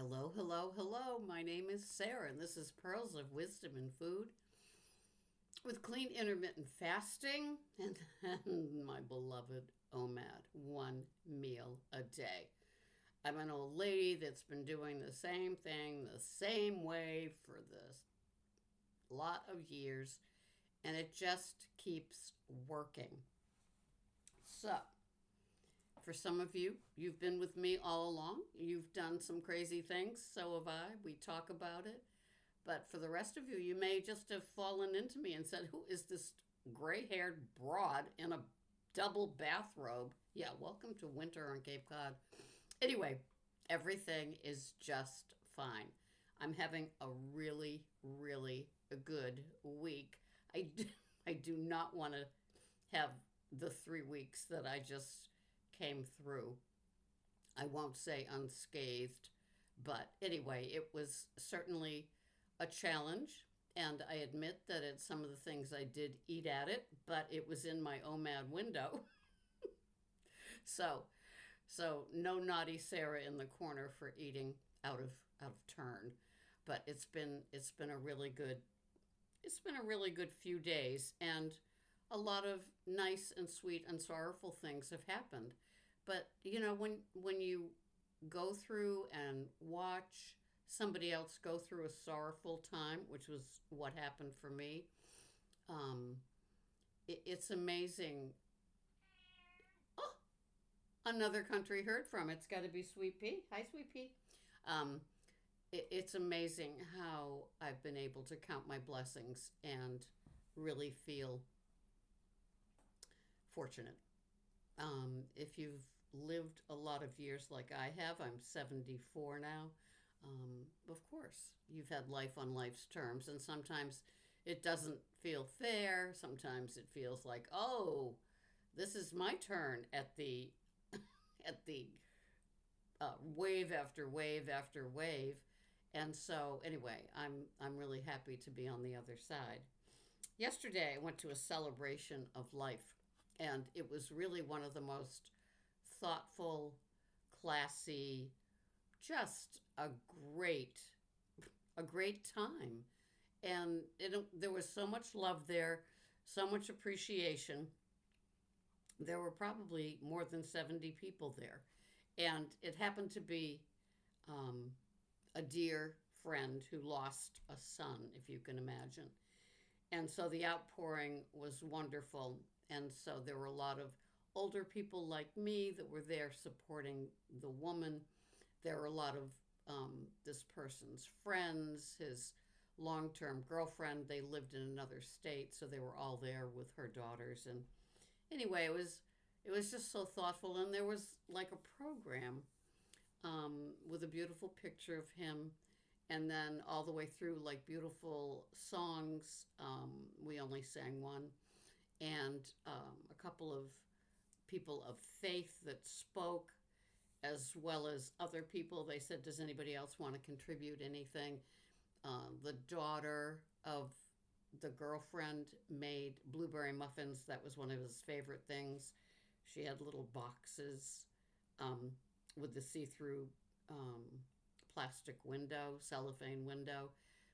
Hello, hello, hello. My name is Sarah, and this is Pearls of Wisdom in Food with clean intermittent fasting and my beloved OMAD, one meal a day. I'm an old lady that's been doing the same thing the same way for this lot of years, and it just keeps working. So, for some of you, you've been with me all along. You've done some crazy things, so have I. We talk about it. But for the rest of you, you may just have fallen into me and said, "Who is this gray haired broad in a double bathrobe?" Yeah, welcome to winter on Cape Cod. Anyway, everything is just fine. I'm having a really, really good week. I do not want to have the 3 weeks that I just came through. I won't say unscathed, but anyway, it was certainly a challenge. And I admit that it's some of the things I did eat at it, but it was in my OMAD window. So, so no naughty Sarah in the corner for eating out of turn. But it's been a really good few days, and a lot of nice and sweet and sorrowful things have happened. But when you go through and watch somebody else go through a sorrowful time, which was what happened for me, um, it's amazing. Oh, another country heard from. It's got to be Sweet Pea. Hi, Sweet Pea. Um, it's amazing how I've been able to count my blessings and really feel fortunate. If you've lived a lot of years like I have, I'm 74 now. Of course, you've had life on life's terms, and sometimes it doesn't feel fair. Sometimes it feels like, oh, this is my turn at the at the wave after wave after wave. And so, anyway, I'm really happy to be on the other side. Yesterday, I went to a celebration of life, and it was really one of the most thoughtful, classy, just a great time. And there was so much love there, so much appreciation. There were probably more than 70 people there. And it happened to be um, a dear friend who lost a son, if you can imagine. And so the outpouring was wonderful. And so there were a lot of older people like me that were there supporting the woman. There were a lot of this person's friends, his long term girlfriend. They lived in another state, so they were all there with her daughters. And anyway, it was just so thoughtful. And there was like a program with a beautiful picture of him, and then all the way through like beautiful songs. We only sang one, and a couple of people of faith that spoke, as well as other people. They said, "Does anybody else want to contribute anything?" The daughter of the girlfriend made blueberry muffins. That was one of his favorite things. She had little boxes with the see through plastic window, cellophane window,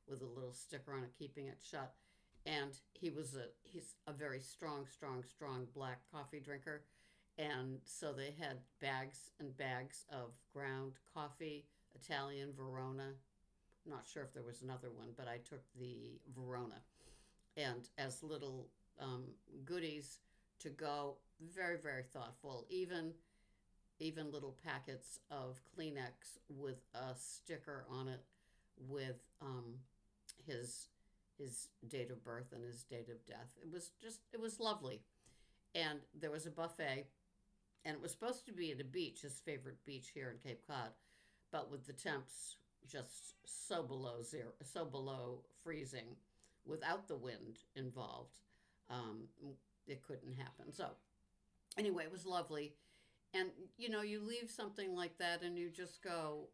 with a little sticker on it keeping it shut. And he's a very strong, strong, strong black coffee drinker. And so they had bags and bags of ground coffee, Italian Verona. Not sure if there was another one, but I took the Verona. And as little goodies to go, very, very thoughtful. Even little packets of Kleenex with a sticker on it with his his date of birth and his date of death. It was lovely. And there was a buffet, and it was supposed to be at a beach, his favorite beach here in Cape Cod, but with the temps just so below zero, so below freezing, without the wind involved, it couldn't happen. So anyway, it was lovely. And you leave something like that and you just go,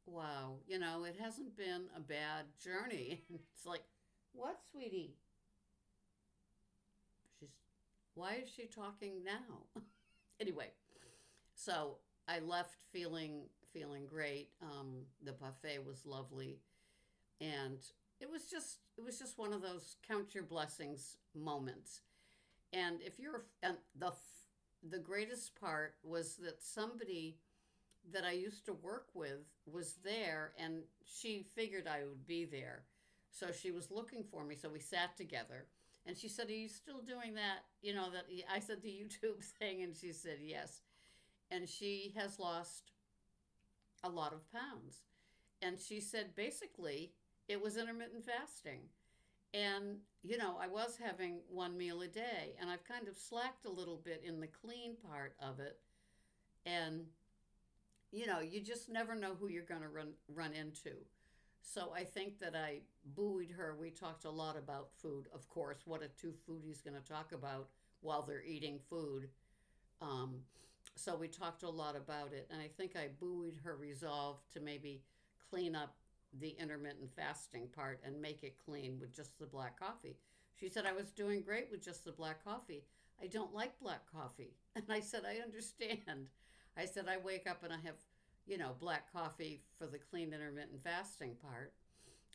wow, it hasn't been a bad journey. It's like, what, sweetie? She's, why is she talking now? Anyway, so I left feeling feeling great. The buffet was lovely, and it was just one of those count your blessings moments. And if you're and the greatest part was that somebody that I used to work with was there, and she figured I would be there. So she was looking for me. So we sat together, and she said, "Are you still doing that? You know that?" I said the YouTube thing, and she said yes. And she has lost a lot of pounds. And she said basically it was intermittent fasting. And, I was having one meal a day, and I've kind of slacked a little bit in the clean part of it. And, you just never know who you're going to run into. So I think that I buoyed her. We talked a lot about food, of course. What a two foodies going to talk about while they're eating food? Um, so we talked a lot about it, and I think I buoyed her resolve to maybe clean up the intermittent fasting part and make it clean with just the black coffee. She said I was doing great with just the black coffee. I don't like black coffee. And I said, I understand. I said, I wake up and I have, black coffee for the clean intermittent fasting part.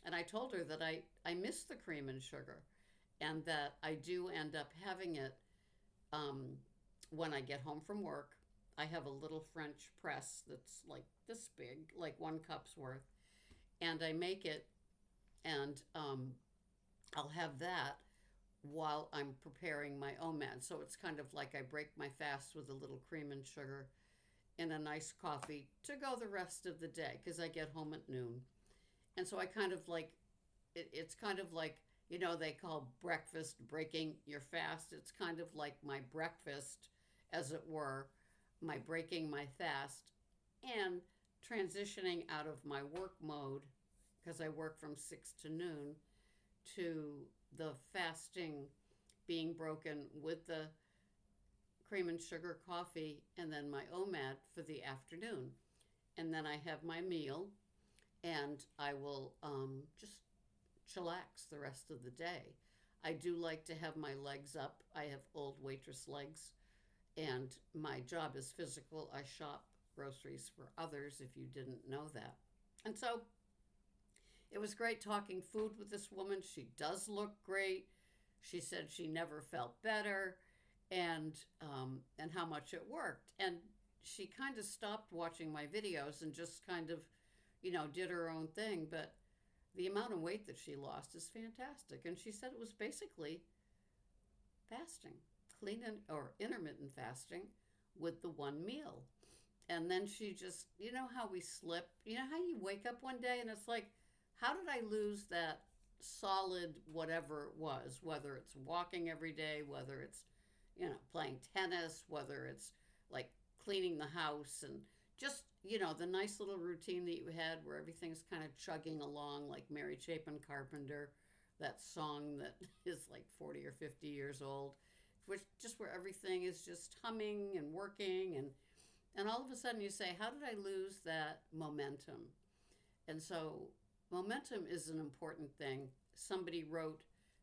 And I told her that I miss the cream and sugar, and that I do end up having it um, when I get home from work. I have a little French press that's like this big, like 1 cup's worth, and I make it, and I'll have that while I'm preparing my OMAD. So it's kind of like I break my fast with a little cream and sugar and a nice coffee to go the rest of the day because I get home at noon. And so I kind of like it's kind of like, they call breakfast breaking your fast. It's kind of like my breakfast, as it were, my breaking my fast and transitioning out of my work mode, because I work from 6 to noon, to the fasting being broken with the cream and sugar coffee and then my OMAD for the afternoon. And then I have my meal, and I will just chillax the rest of the day. I do like to have my legs up. I have old waitress legs, and my job is physical. I shop groceries for others, if you didn't know that. And so it was great talking food with this woman. She does look great. She said she never felt better, and how much it worked. And she kind of stopped watching my videos and just kind of, did her own thing. But the amount of weight that she lost is fantastic. And she said it was basically fasting, clean or intermittent fasting with the one meal. And then she just, how we slip, how you wake up one day and it's like, how did I lose that solid whatever it was, whether it's walking every day, whether it's, playing tennis, whether it's like cleaning the house, and just, the nice little routine that you had where everything's kind of chugging along like Mary Chapin Carpenter, that song that is like 40 or 50 years old, which just where everything is just humming and working, and all of a sudden you say, how did I lose that momentum? And so momentum is an important thing. Somebody wrote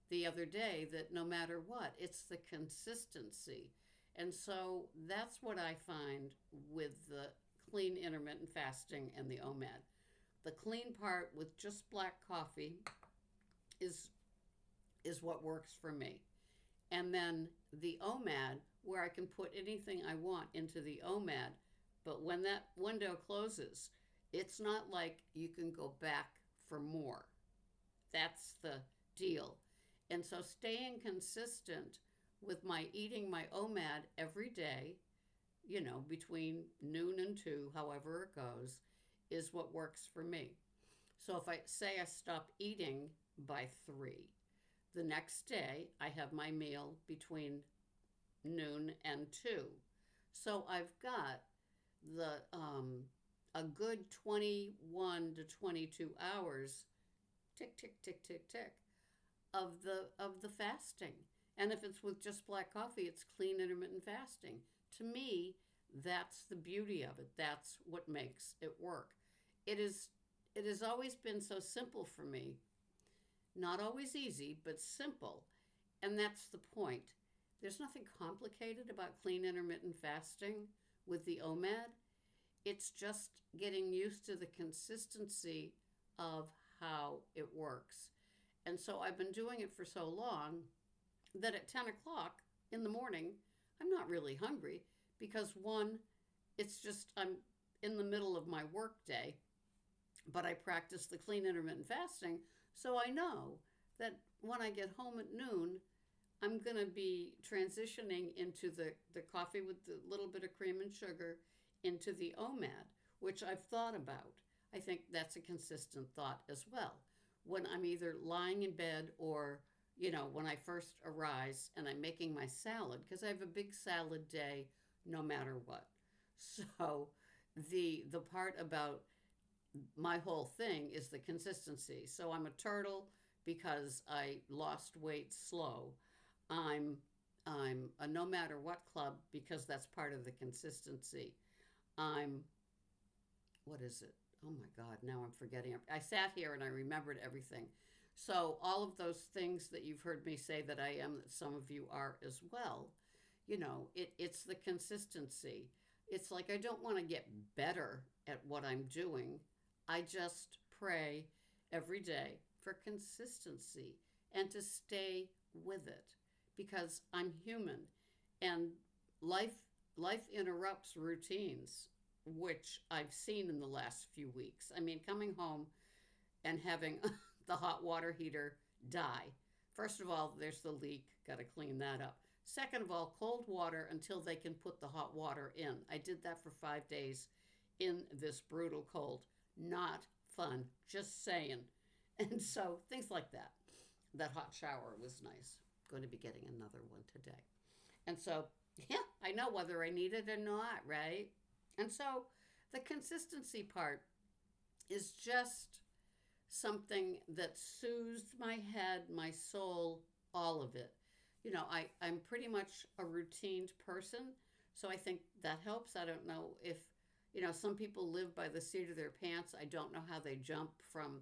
the other day that no matter what, it's the consistency. And so that's what I find with the clean intermittent fasting and the OMAD. The clean part with just black coffee is what works for me. And then the OMAD, where I can put anything I want into the OMAD, but when that window closes, it's not like you can go back for more. That's the deal. And so staying consistent with my eating my OMAD every day, between noon and 2, however it goes, is what works for me. So if I say I stop eating by 3, the next day I have my meal between noon and 2. So I've got the a good 21 to 22 hours, tick tick tick tick tick, of the fasting. And if it's with just black coffee, it's clean intermittent fasting. To me, that's the beauty of it. That's what makes it work. It has always been so simple for me. Not always easy, but simple. And that's the point. There's nothing complicated about clean intermittent fasting with the OMAD. It's just getting used to the consistency of how it works. And so I've been doing it for so long that at 10 o'clock in the morning, I'm not really hungry because one, it's just I'm in the middle of my work day, but I practice the clean intermittent fasting. So I know that when I get home at noon, I'm going to be transitioning into the coffee with the little bit of cream and sugar into the OMAD, which I've thought about. I think that's a consistent thought as well. When I'm either lying in bed or, when I first arise and I'm making my salad, because I have a big salad day no matter what. So the part about my whole thing is the consistency. So I'm a turtle because I lost weight slow. I'm I'm a no matter what club because that's part of the consistency. I'm what is it? Oh my God, now I'm forgetting. I sat here and I remembered everything. So all of those things that you've heard me say that I am, that some of you are as well, it's the consistency. It's like I don't want to get better at what I'm doing. I just pray every day for consistency and to stay with it because I'm human and life life interrupts routines, which I've seen in the last few weeks. I mean, coming home and having the hot water heater die. First of all, there's the leak, got to clean that up. Second of all, cold water until they can put the hot water in. I did that for 5 days in this brutal cold. Not fun, just saying. And so things like that. That hot shower was nice. Going to be getting another one today. And so, yeah, I know whether I need it or not, right? And so the consistency part is just something that soothes my head, my soul, all of it. I'm pretty much a routine person, so I think that helps. I don't know if, some people live by the seat of their pants. I don't know how they jump from,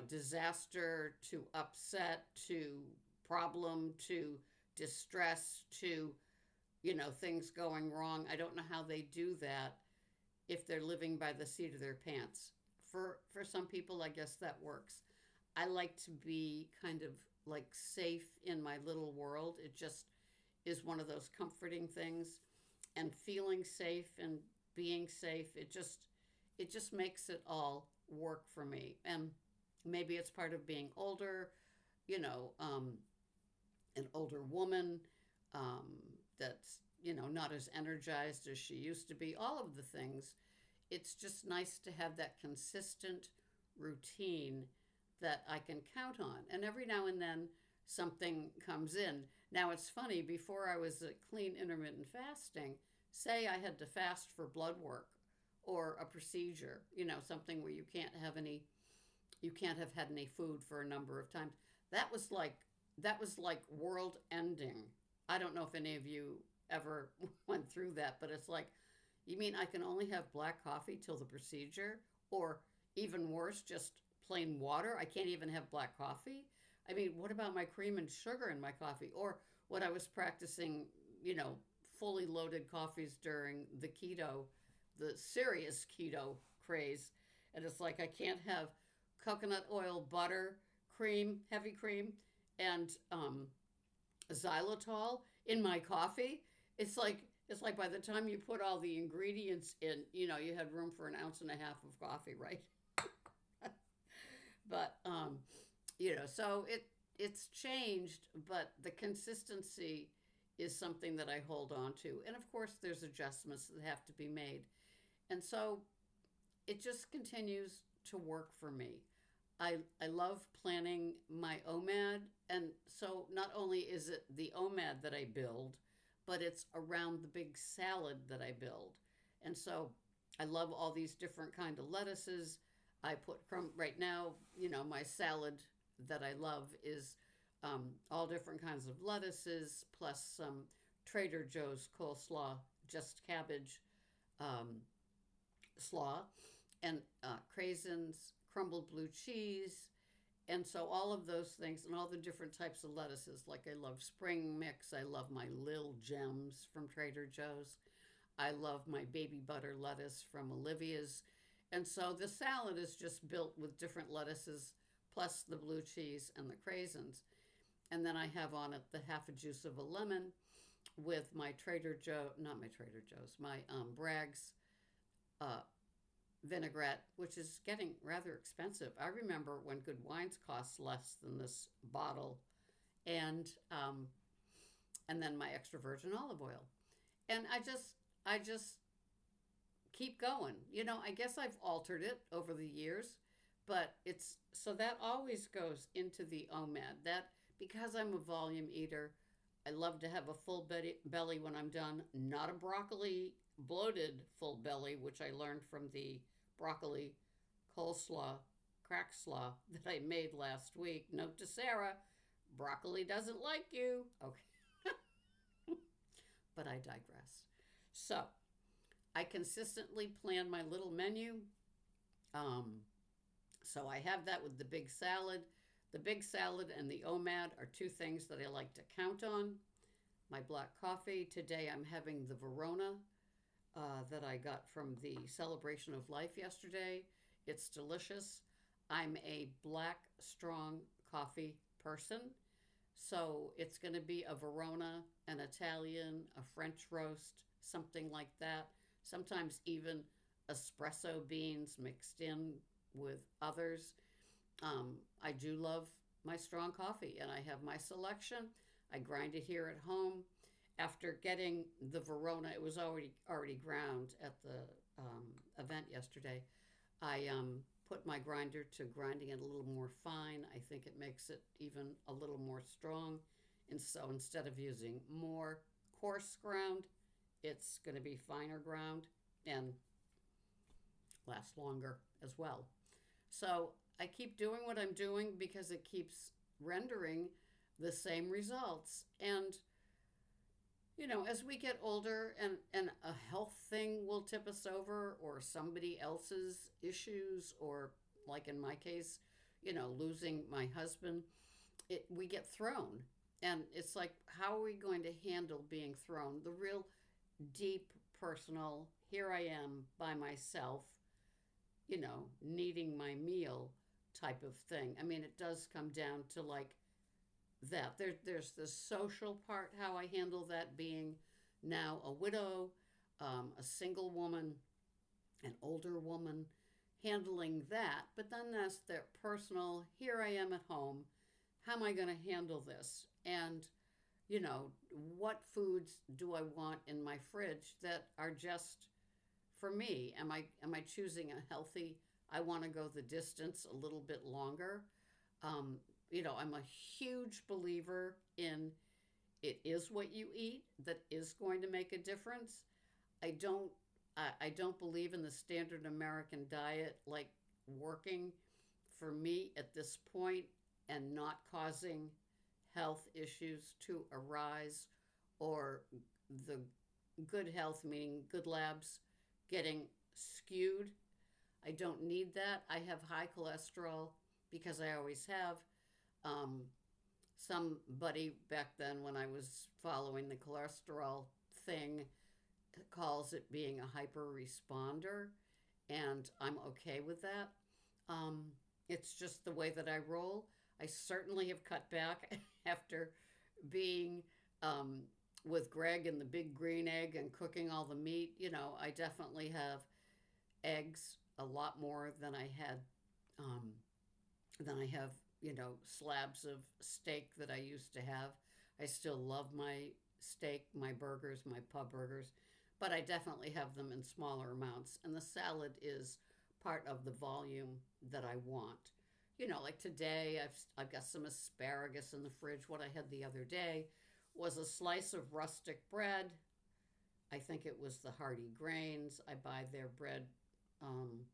disaster to upset to problem to distress to, things going wrong. I don't know how they do that if they're living by the seat of their pants. For some people, I guess that works. I like to be kind of like safe in my little world. It just is one of those comforting things, and feeling safe and being safe, it just makes it all work for me. And maybe it's part of being older, you know, um, an older woman um, that's not as energized as she used to be. All of the things. It's just nice to have that consistent routine that I can count on. And every now and then something comes in. Now it's funny, before I was at clean intermittent fasting, say I had to fast for blood work or a procedure, something where you can't have had any food for a number of times. That was like world ending. I don't know if any of you ever went through that, but it's like, you mean I can only have black coffee till the procedure? Or even worse, just plain water? I can't even have black coffee? I mean, what about my cream and sugar in my coffee? Or when I was practicing, you know, fully loaded coffees during the serious keto craze. And it's like I can't have coconut oil, butter, cream, heavy cream, and xylitol in my coffee. It's like by the time you put all the ingredients in, you had room for an ounce and a half of coffee, right? But so it's changed, but the consistency is something that I hold on to. And of course, there's adjustments that have to be made. And so it just continues to work for me. I love planning my OMAD. And so not only is it the OMAD that I build, but it's around the big salad that I build. And so I love all these different kind of lettuces. I put right now, my salad that I love is all different kinds of lettuces, plus some Trader Joe's coleslaw, just cabbage slaw, and craisins, crumbled blue cheese. And so all of those things and all the different types of lettuces, like I love spring mix. I love my Lil Gems from Trader Joe's. I love my baby butter lettuce from Olivia's. And so the salad is just built with different lettuces plus the blue cheese and the craisins. And then I have on it the half a juice of a lemon with my Trader Joe, not my Trader Joe's, my Bragg's uh, vinaigrette, which is getting rather expensive. I remember when good wines cost less than this bottle, and and then my extra virgin olive oil, and I just keep going. I guess I've altered it over the years, but it's so that always goes into the OMAD. That because I'm a volume eater, I love to have a full belly when I'm done, not a broccoli bloated full belly, which I learned from the broccoli coleslaw crack slaw that I made last week. Note to Sarah, broccoli doesn't like you. Okay, but I digress. So I consistently plan my little menu. Um, so I have that with the big salad. The big salad and the OMAD are two things that I like to count on. My black coffee. Today I'm having the Verona that I got from the Celebration of Life yesterday. It's delicious. I'm a black strong coffee person. So it's going to be a Verona, an Italian, a French roast, something like that. Sometimes even espresso beans mixed in with others. I do love my strong coffee, and I have my selection. I grind it here at home. After getting the Verona, it was already ground at the event yesterday. I put my grinder to grinding it a little more fine. I think it makes it even a little more strong. And so instead of using more coarse ground, it's going to be finer ground and last longer as well. So I keep doing what I'm doing because it keeps rendering the same results. And as we get older and a health thing will tip us over, or somebody else's issues, or like in my case, losing my husband, we get thrown. And it's like, how are we going to handle being thrown? The real deep, personal, here I am by myself, needing my meal type of thing. I mean, it does come down to like that. There's the social part, how I handle that, being now a widow, a single woman, an older woman, handling that. But then that's their personal, here I am at home. How am I going to handle this? And, what foods do I want in my fridge that are just for me? Am I choosing a healthy, I want to go the distance a little bit longer? Um, I'm a huge believer in it is what you eat that is going to make a difference. I don't I don't believe in the standard American diet like working for me at this point and not causing health issues to arise, or the good health, meaning good labs, getting skewed. I don't need that. I have high cholesterol because I always have. Um, Somebody back then, when I was following the cholesterol thing, calls it being a hyper responder, and I'm okay with that. Um, it's just the way that I roll. I certainly have cut back after being with Greg and the big green egg and cooking all the meat. I definitely have eggs a lot more um, than I have, slabs of steak that I used to have. I still love my steak, my burgers, my pub burgers, but I definitely have them in smaller amounts. And the salad is part of the volume that I want. Like today, I've got some asparagus in the fridge. What I had the other day was a slice of rustic bread. I think it was the Hearty Grains. I buy their bread. Um,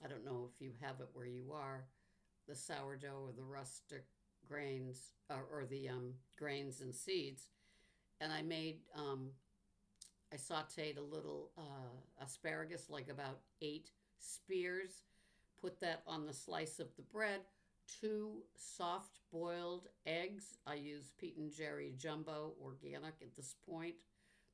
I don't know if you have it where you are, the sourdough or the rustic grains, or the grains and seeds. And I sauteed a little asparagus, like about 8 spears, put that on the slice of the bread, 2 soft boiled eggs. I use Pete and Jerry Jumbo Organic at this point.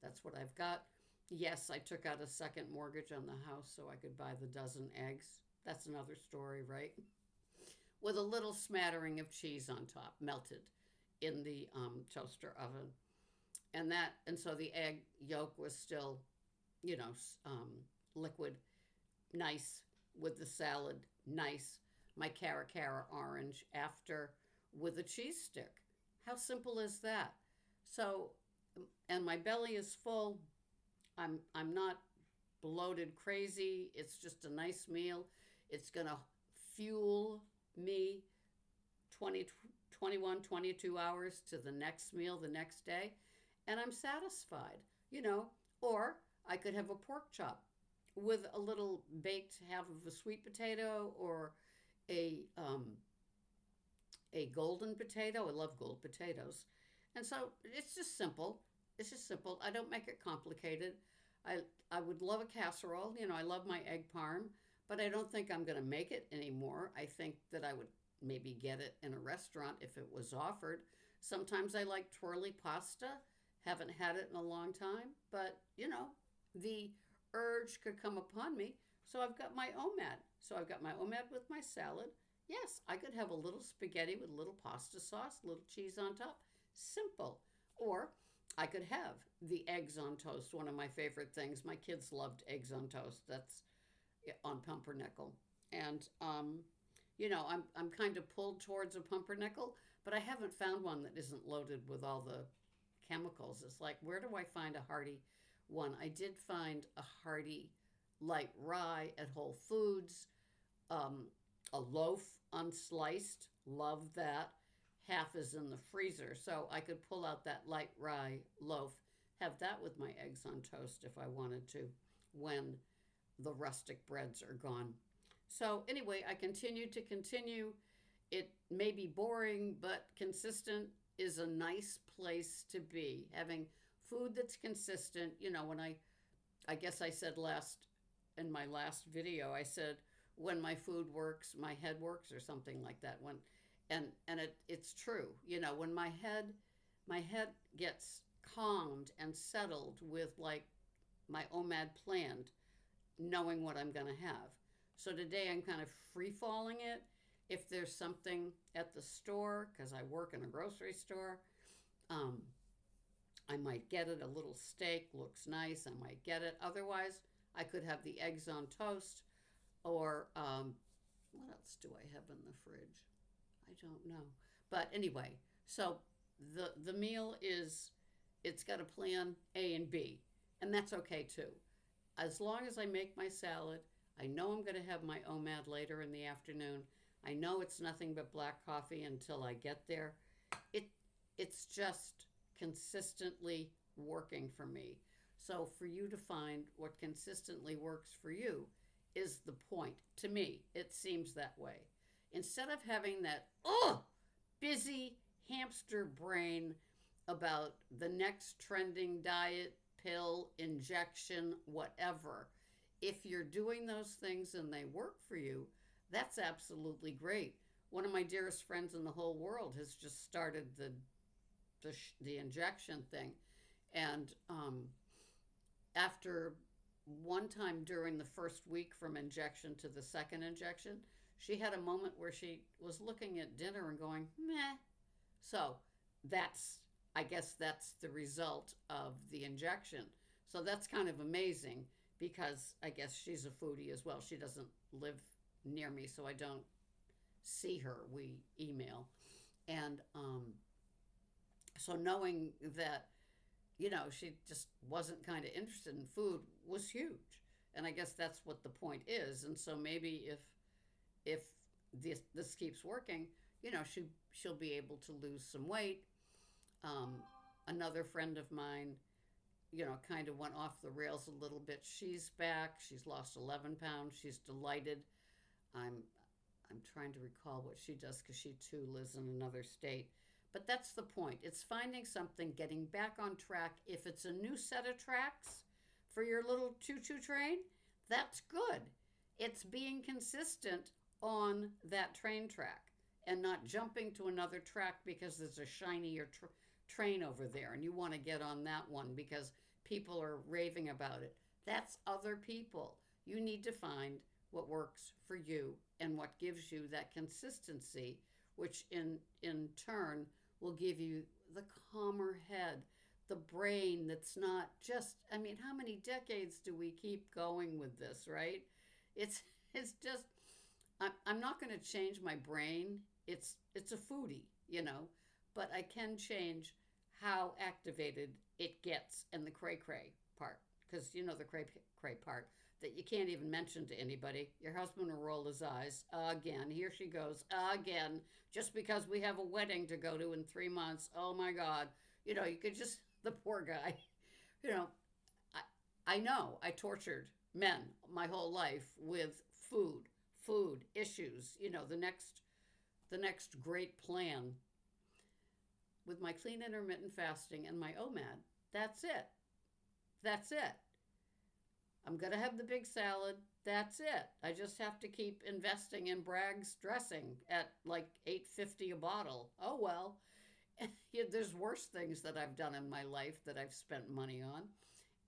That's what I've got. Yes, I took out a second mortgage on the house so I could buy the dozen eggs. That's another story, right? With a little smattering of cheese on top, melted in the toaster oven. And so the egg yolk was still, you know, liquid, nice with the salad, nice. My cara cara orange after with a cheese stick. How simple is that? So, and my belly is full. I'm not bloated crazy. It's just a nice meal. It's going to fuel me 20, 21, 22 hours to the next meal the next day. And I'm satisfied, you know. Or I could have a pork chop with a little baked half of a sweet potato or a a golden potato. I love gold potatoes. And so it's just simple. It's just simple. I don't make it complicated. I I would love a casserole. You know, I love my egg parm, but I don't think I'm going to make it anymore. I think that I would maybe get it in a restaurant if it was offered. Sometimes I like twirly pasta. Haven't had it in a long time, but you know, the urge could come upon me. So I've got my OMAD. So I've got my OMAD with my salad. Yes, I could have a little spaghetti with a little pasta sauce, a little cheese on top. Simple. Or I could have the eggs on toast, one of my favorite things. My kids loved eggs on toast. That's on pumpernickel. And, you know, I'm kind of pulled towards a pumpernickel, but I haven't found one that isn't loaded with all the chemicals. It's like, where do I find a hearty one? I did find a hearty light rye at Whole Foods, um, a loaf unsliced, love that. Half is in the freezer, so I could pull out that light rye loaf, have that with my eggs on toast if I wanted to when the rustic breads are gone. So, anyway, I continue to continue. It may be boring, but consistent is a nice place to be. Having food that's consistent, you know, I guess I said in my last video, I said, when my food works, my head works, or something like that. It's true. You know, when my head gets calmed and settled with like my OMAD planned, knowing what I'm going to have. So today I'm kind of free falling it. If there's something at the store, because I work in a grocery store, um, I might get it. A little steak looks nice. I might get it. Otherwise, I could have the eggs on toast. Or what else do I have in the fridge? I don't know. But anyway, so the meal is, it's got a plan A and B, and that's okay too. As long as I make my salad, I know I'm going to have my OMAD later in the afternoon. I know it's nothing but black coffee until I get there. It it's just consistently working for me. So for you to find what consistently works for you is the point. To me, it seems that way. Instead of having that busy hamster brain about the next trending diet, pill, injection, whatever. If you're doing those things and they work for you, that's absolutely great. One of my dearest friends in the whole world has just started the injection thing, and after one time during the first week from injection to the second injection, she had a moment where she was looking at dinner and going, meh. So that's, I guess that's the result of the injection. So that's kind of amazing because I guess she's a foodie as well. She doesn't live near me, so I don't see her. We email. And so knowing that, you know, she just wasn't kind of interested in food was huge. And I guess that's what the point is. And so maybe if this keeps working, you know, she'll be able to lose some weight. Another friend of mine, you know, kind of went off the rails a little bit. She's back. She's lost 11 pounds. She's delighted. I'm trying to recall what she does because she too lives in another state. But that's the point. It's finding something, getting back on track. If it's a new set of tracks for your little choo-choo train, that's good. It's being consistent on that train track and not jumping to another track because there's a shinier train over there and you want to get on that one because people are raving about it. That's other people. You need to find what works for you and what gives you that consistency, which in turn will give you the calmer head, the brain that's not just, I mean, how many decades do we keep going with this, right? It's it's just I'm not going to change my brain. It's a foodie, but I can change how activated it gets and the cray cray part, because the cray cray part that you can't even mention to anybody. Your husband will roll his eyes again. Here she goes again, just because we have a wedding to go to in 3 months. Oh my God, you could just the poor guy. You know, I know I tortured men my whole life with food issues. The next great plan with my clean intermittent fasting and my OMAD. That's it. That's it. I'm going to have the big salad. That's it. I just have to keep investing in Bragg's dressing at like $8.50 a bottle. Oh well. There's worse things that I've done in my life that I've spent money on,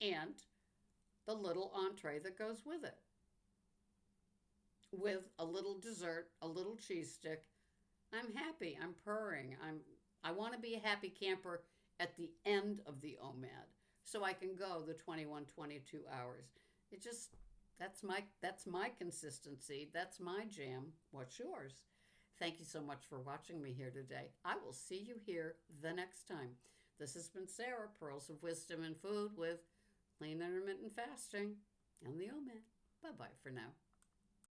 and the little entree that goes with it, with a little dessert, a little cheese stick. I'm happy. I'm purring. I want to be a happy camper at the end of the OMAD so I can go the 21, 22 hours. It just that's my consistency. That's my jam. What's yours? Thank you so much for watching me here today. I will see you here the next time. This has been Sarah, Pearls of Wisdom and Food with Clean Intermittent Fasting and the OMAD. Bye-bye for now.